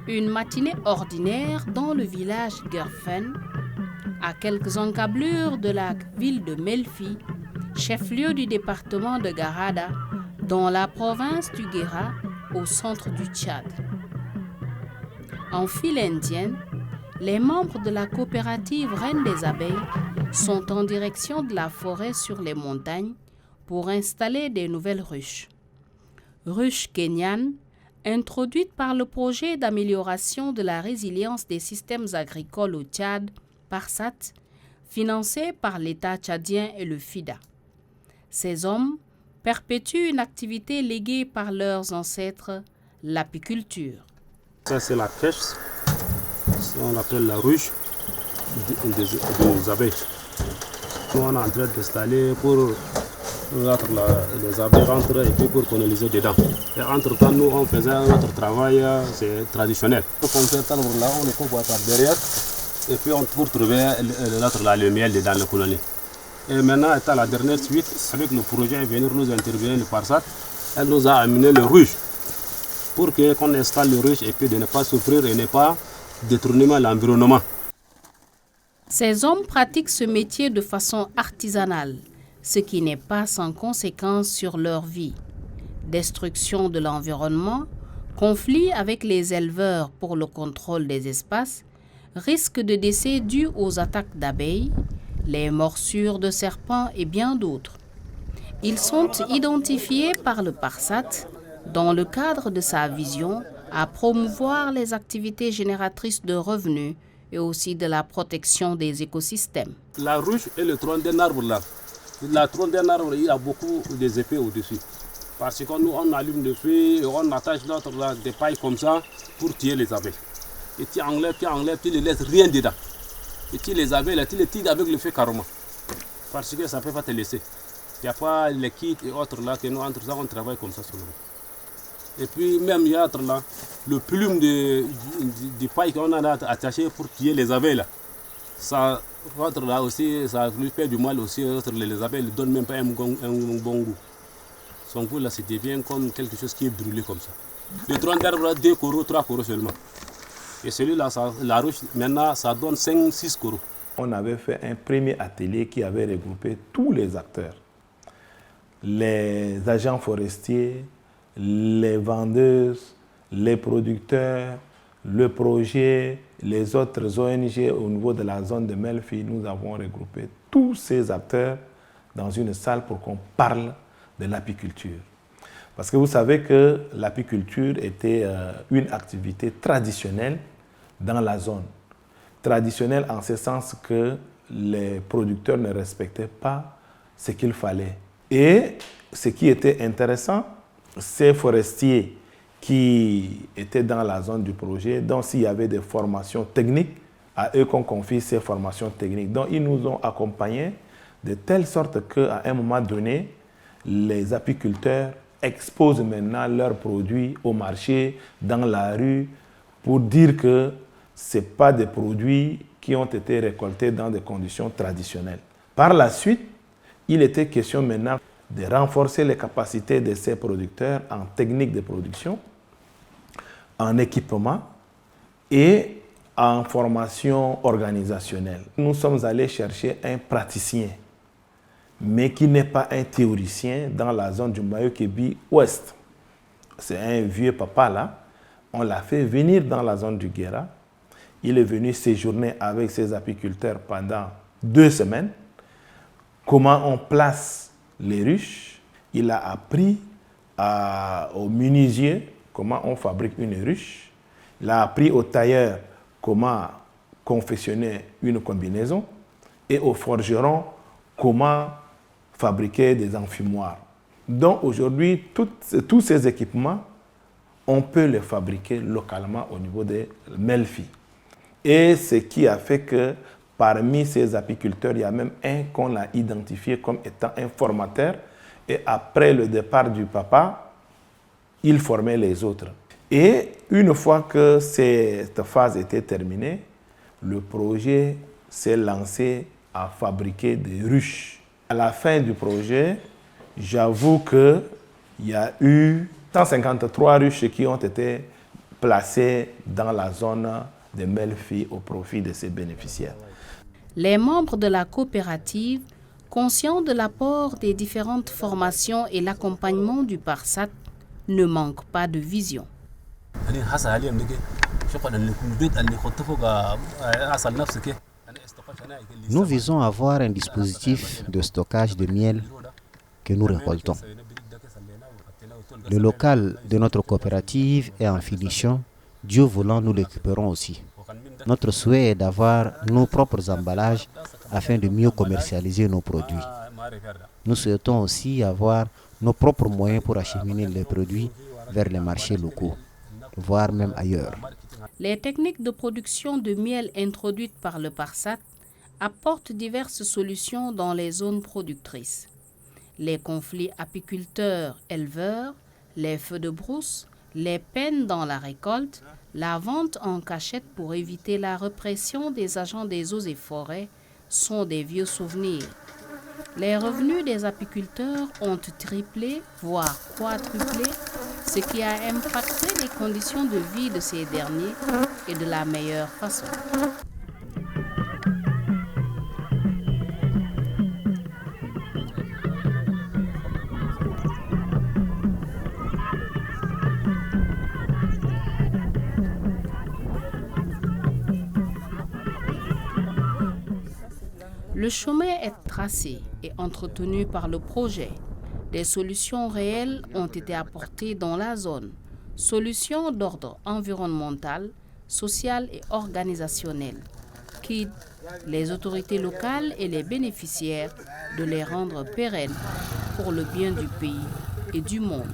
Une matinée ordinaire dans le village Gerfen, à quelques encablures de la ville de Melfi, chef-lieu du département de Garada, dans la province du Guéra, au centre du Tchad. En file indienne, les membres de la coopérative Reine des Abeilles sont en direction de la forêt sur les montagnes pour installer des nouvelles ruches. Ruches kenyanes, introduites par le projet d'amélioration de la résilience des systèmes agricoles au Tchad, PARSAT, financé par l'État tchadien et le FIDA. Ces hommes perpétuent une activité léguée par leurs ancêtres, l'apiculture. Ça, c'est la pêche, on appelle la ruche des abeilles. Nous, on est en train d'installer pour les abeilles rentrent et puis pour coloniser dedans. Et entre-temps, nous, on faisait notre travail, c'est traditionnel. Pour qu'on fait l'arbre là, on le coupe par derrière et puis on pour trouver le miel dedans la colonie. Et maintenant, étant la dernière suite, avec le projet venir nous intervenir le PARSAT, elle nous a amené le ruche pour qu'on installe le ruche et puis de ne pas souffrir et ne pas détourner l'environnement. Ces hommes pratiquent ce métier de façon artisanale, ce qui n'est pas sans conséquence sur leur vie. Destruction de l'environnement, conflit avec les éleveurs pour le contrôle des espaces, risque de décès dus aux attaques d'abeilles, les morsures de serpents et bien d'autres. Ils sont identifiés par le PARSAT dans le cadre de sa vision à promouvoir les activités génératrices de revenus et aussi de la protection des écosystèmes. La ruche est le tronc d'un arbre là. Le tronc d'un arbre, il y a beaucoup des épées au-dessus. Parce que nous, on allume le feu, on attache des pailles comme ça pour tuer les abeilles. Et tu enlèves, tu ne laisses rien dedans. Et tu les abeilles, tu les tires avec le feu carrément. Parce que ça ne peut pas te laisser. Il n'y a pas les kits et autres là, que nous, entre ça, on travaille comme ça sur le. Et puis même il y a là, le plume de paille qu'on a attaché pour tuer les abeilles là. Ça, là aussi, ça lui fait du mal aussi. Les abeilles ne donnent même pas un bon goût. Son goût là, ça devient comme quelque chose qui est brûlé comme ça. Le tronc d'arbre, 2 coraux, 3 coraux seulement. Et celui-là, la ruche, maintenant, ça donne 5-6 coraux. On avait fait un premier atelier qui avait regroupé tous les acteurs. Les agents forestiers, les vendeuses, les producteurs, le projet, les autres ONG au niveau de la zone de Melfi. Nous avons regroupé tous ces acteurs dans une salle pour qu'on parle de l'apiculture. Parce que vous savez que l'apiculture était une activité traditionnelle dans la zone. Traditionnelle en ce sens que les producteurs ne respectaient pas ce qu'il fallait. Et ce qui était intéressant, ces forestiers qui étaient dans la zone du projet, donc s'il y avait des formations techniques, à eux qu'on confie ces formations techniques. Donc ils nous ont accompagnés de telle sorte qu'à un moment donné, les apiculteurs exposent maintenant leurs produits au marché, dans la rue, pour dire que ce n'est pas des produits qui ont été récoltés dans des conditions traditionnelles. Par la suite, il était question maintenant de renforcer les capacités de ces producteurs en technique de production, en équipement et en formation organisationnelle. Nous sommes allés chercher un praticien, mais qui n'est pas un théoricien dans la zone du Mayo-Kébi Ouest. C'est un vieux papa là. On l'a fait venir dans la zone du Guéra. Il est venu séjourner avec ses apiculteurs pendant 2 semaines. Comment on place les ruches. Il a appris aux menuisiers comment on fabrique une ruche. Il a appris aux tailleurs comment confectionner une combinaison. Et aux forgerons comment fabriquer des enfumoirs. Donc aujourd'hui, tous ces équipements, on peut les fabriquer localement au niveau de Melfi. Et ce qui a fait que parmi ces apiculteurs, il y a même un qu'on a identifié comme étant un formateur. Et après le départ du papa, il formait les autres. Et une fois que cette phase était terminée, le projet s'est lancé à fabriquer des ruches. À la fin du projet, j'avoue qu'il y a eu 153 ruches qui ont été placés dans la zone de Melfi au profit de ses bénéficiaires. Les membres de la coopérative, conscients de l'apport des différentes formations et l'accompagnement du PARSAT, ne manquent pas de vision. Nous visons à avoir un dispositif de stockage de miel que nous récoltons. Le local de notre coopérative est en finition. Dieu voulant, nous l'équiperons aussi. Notre souhait est d'avoir nos propres emballages afin de mieux commercialiser nos produits. Nous souhaitons aussi avoir nos propres moyens pour acheminer les produits vers les marchés locaux, voire même ailleurs. Les techniques de production de miel introduites par le PARSAT apportent diverses solutions dans les zones productrices. Les conflits apiculteurs-éleveurs, les feux de brousse, les peines dans la récolte, la vente en cachette pour éviter la répression des agents des eaux et forêts sont des vieux souvenirs. Les revenus des apiculteurs ont triplé, voire quadruplé, ce qui a impacté les conditions de vie de ces derniers et de la meilleure façon. Le chemin est tracé et entretenu par le projet. Des solutions réelles ont été apportées dans la zone. Solutions d'ordre environnemental, social et organisationnel, qui les autorités locales et les bénéficiaires de les rendre pérennes pour le bien du pays et du monde.